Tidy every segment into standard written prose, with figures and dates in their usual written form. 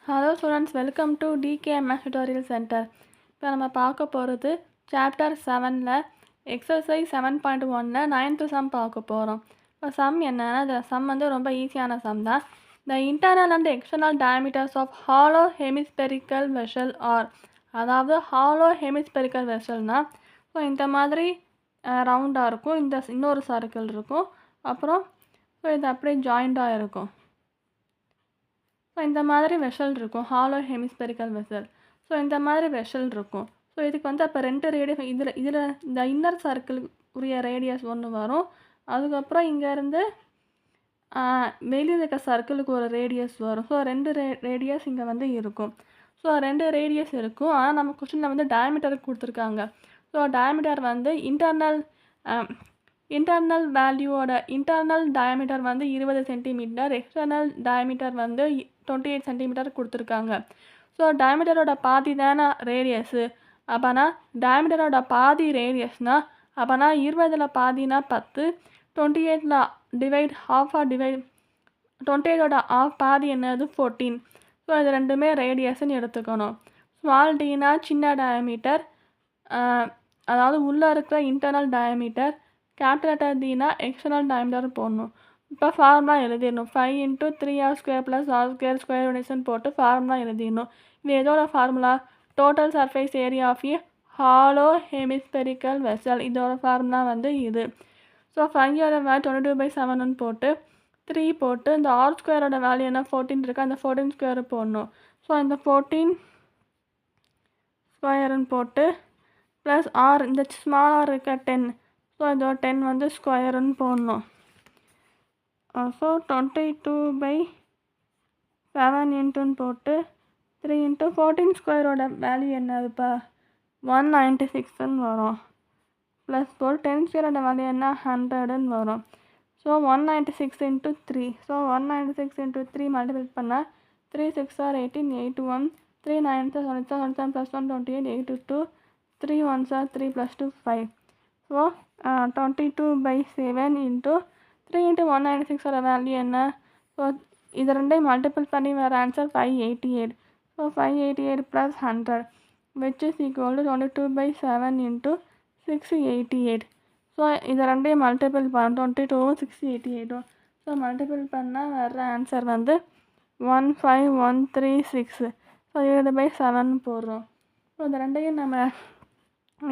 Hello students, welcome to TKMS tutorial centre. இப்போ நம்ம பார்க்க போகிறது சாப்டர் 7ல் எக்ஸசைஸ் 7.1ல் 9th சம் பார்க்க போகிறோம். இப்போ சம் என்னன்னா, இந்த சம் வந்து ரொம்ப ஈஸியான சம் தான். The internal and external diameters of hollow hemispherical vessel are, அதாவது ஹாலோ ஹெமிஸ்பெரிக்கல் வெசல்னால் ஸோ இந்த மாதிரி ரவுண்டாக இருக்கும், இந்த இன்னொரு சர்க்கிள் இருக்கும், அப்புறம் ஸோ இது அப்படியே ஜாயிண்டாக இருக்கும். ஸோ இந்த மாதிரி வெசல் இருக்கும், ஹாலோ ஹெமிஸ்பெரிக்கல் வெசல். ஸோ இந்த மாதிரி வெசல் இருக்கும். ஸோ இதுக்கு வந்து அப்போ 2 ரேடியஸ், இதில் இந்த இன்னர் சர்க்கிள் உரிய ரேடியஸ் ஒன்று வரும். அதுக்கப்புறம் இங்கேருந்து வெளியில் இருக்க சர்க்கிளுக்கு ஒரு ரேடியஸ் வரும். ஸோ 2 ரேடியஸ் இங்கே வந்து இருக்கும். ஸோ 2 ரேடியஸ் இருக்கும். ஆனால் நம்ம கொஸ்டினில் வந்து டயமீட்டருக்கு கொடுத்துருக்காங்க. ஸோ டயமீட்டர் வந்து இன்டர்னல் வேல்யூவோட இன்டர்னல் டயமீட்டர் வந்து 20 சென்டிமீட்டர், எக்ஸ்டர்னல் டயமீட்டர் வந்து 28 சென்டிமீட்டர் கொடுத்துருக்காங்க. ஸோ டயமீட்டரோட பாதி தானே ரேடியஸு. அப்போனா டயமீட்டரோட பாதி ரேடியஸ்னால் அப்போனா 20ல் பாதினா 10, 28ல் டிவைட் ஹாஃபாக டிவைட் 28ஓட ஆஃப் பாதி என்னது 14. ஸோ இது ரெண்டுமே ரேடியஸ்ன்னு எடுத்துக்கணும். ஸ்மால் டினா சின்ன டயமீட்டர், அதாவது உள்ளே இருக்கிற இன்டர்னல் டயமீட்டர். கேபிட்டல் டினா எக்ஸ்டர்னல் டயமீட்டர் போடணும். இப்போ ஃபார்முலா எழுதிடணும். 5 × 3r² + r² ஸ்கொயர் யூனிட்ஸ்ன்னு போட்டு ஃபார்முலா எழுதிடணும். இது எதோட formula? Total surface area of a hollow hemispherical vessel. இதோட ஃபார்முலா வந்து இது. ஸோ 5ஓட வேல்யூ 22/7ன்னு போட்டு 3 போட்டு இந்த r²ஓட வேல்யூ என்ன 14 இருக்குது, அந்த 14 ஸ்கொயர் போடணும். ஸோ இந்த 14 ஸ்கொயருன்னு போட்டு ப்ளஸ் ஆர், இந்த ஸ்மால் ஆர் இருக்க 10. ஸோ இதோட 10 வந்து ஸ்கொயருன்னு போடணும். ஸோ 22/7 இன்ட்டுன்னு போட்டு 3 × 14 ஸ்கொயரோட வேல்யூ என்னதுப்பா 196ன்னு வரும். ப்ளஸ் போல் 10 ஸ்கொயரோட வேல்யூ என்ன 100ன்னு வரும். ஸோ 196 × 3. ஸோ 196 × 3 மல்டிபிள் பண்ணால் 3 6 are 18, 8 1, 3 9 are 27 + 1 28, 8 2, 3 1 are 3 + 2 5. So 22/7 × 3 × 196ஓட value என்ன? ஸோ இது ரெண்டையும் மல்டிபிள் பண்ணி வர answer 588. So 588 + 100 which is equal to 22/7 × 688. So இது ரெண்டையும் மல்டிபிள் பண்ண 22 688. ஸோ மல்டிபிள் பண்ணால் வர்ற ஆன்சர் வந்து 15136. ஸோ 20/7 போடுறோம். ஸோ இந்த ரெண்டையும் நம்ம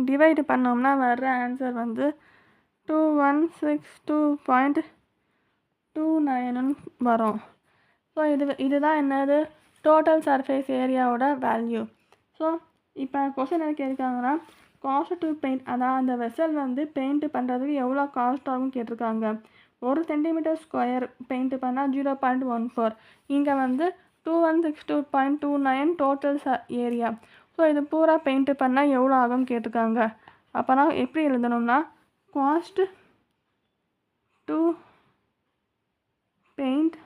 டிவைடு பண்ணோம்னா வர்ற ஆன்சர் வந்து 2162.29 வரும். ஸோ இதுதான் என்னது டோட்டல் சர்ஃபேஸ் ஏரியாவோட வேல்யூ. ஸோ இப்போ கொஸ்டின் என்ன கேட்குறாங்கன்னா, காஸ்ட் டு பெயிண்ட், அதான் அந்த வெசல் வந்து பெயிண்ட் பண்ணுறதுக்கு எவ்வளோ காஸ்ட் ஆகும் கேட்டிருக்காங்க. 1 சென்டிமீட்டர் ஸ்கொயர் பெயிண்ட் பண்ணால் 0.14. இங்கே வந்து 2162.29 டோட்டல் ஏரியா. ஸோ இது பூரா பெயிண்ட் பண்ணால் எவ்வளோ ஆகும் கேட்டிருக்காங்க. அப்போனா எப்படி எழுதணும்னா, cost to paint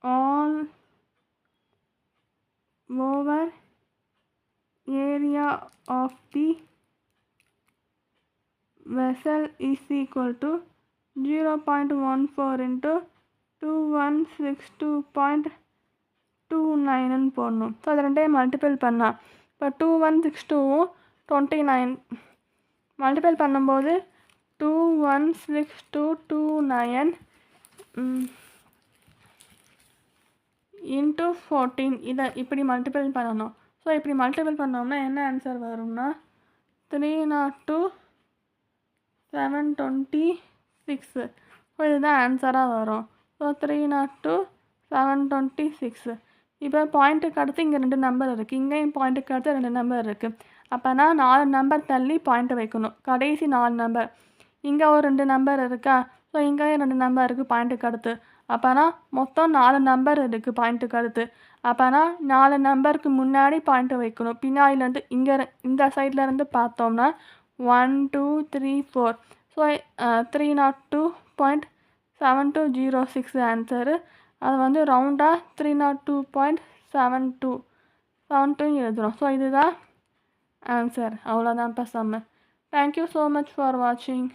all over area of the vessel is equal to 0.14 × 2162.29ன்னு போடணும். ஸோ அது ரெண்டையும் மல்டிபிள் பண்ணால் இப்போ 2162வும் 29 மல்டிபிள் பண்ணும்போது 216229 × 14. இதை இப்படி மல்டிபிள் பண்ணணும். ஸோ இப்படி மல்டிபிள் பண்ணோம்னா என்ன ஆன்சர் வரும்னா 302,726. ஸோ இதுதான் ஆன்சராக வரும். ஸோ 302,726. இப்போ பாயிண்ட்டுக்கு அடுத்து இங்கே 2 நம்பர் இருக்குது, இங்கேயும் பாயிண்ட்டுக்கு அடுத்து 2 நம்பர் இருக்குது. அப்போனா 4 நம்பர் தள்ளி பாயிண்ட்டு வைக்கணும். கடைசி 4 நம்பர். இங்கே ஒரு 2 நம்பர் இருக்கா, ஸோ இங்கேயும் 2 நம்பர் இருக்குது பாயிண்ட்டுக்கு அடுத்து. அப்போனா மொத்தம் 4 நம்பர் இருக்குது பாயிண்ட்டுக்கு அடுத்து. அப்போனா 4 நம்பருக்கு முன்னாடி பாயிண்ட்டு வைக்கணும். பின்னாடிலேருந்து இந்த சைட்லேருந்து பார்த்தோம்னா 1 2 3 4. So 302.7206 answer. அது வந்து ரவுண்டாக 302.72 எழுதுகிறோம். ஸோ இதுதான் ஆன்சர். அவ்வளோதான்ப்பா sum. Thank you so much for வாட்சிங்.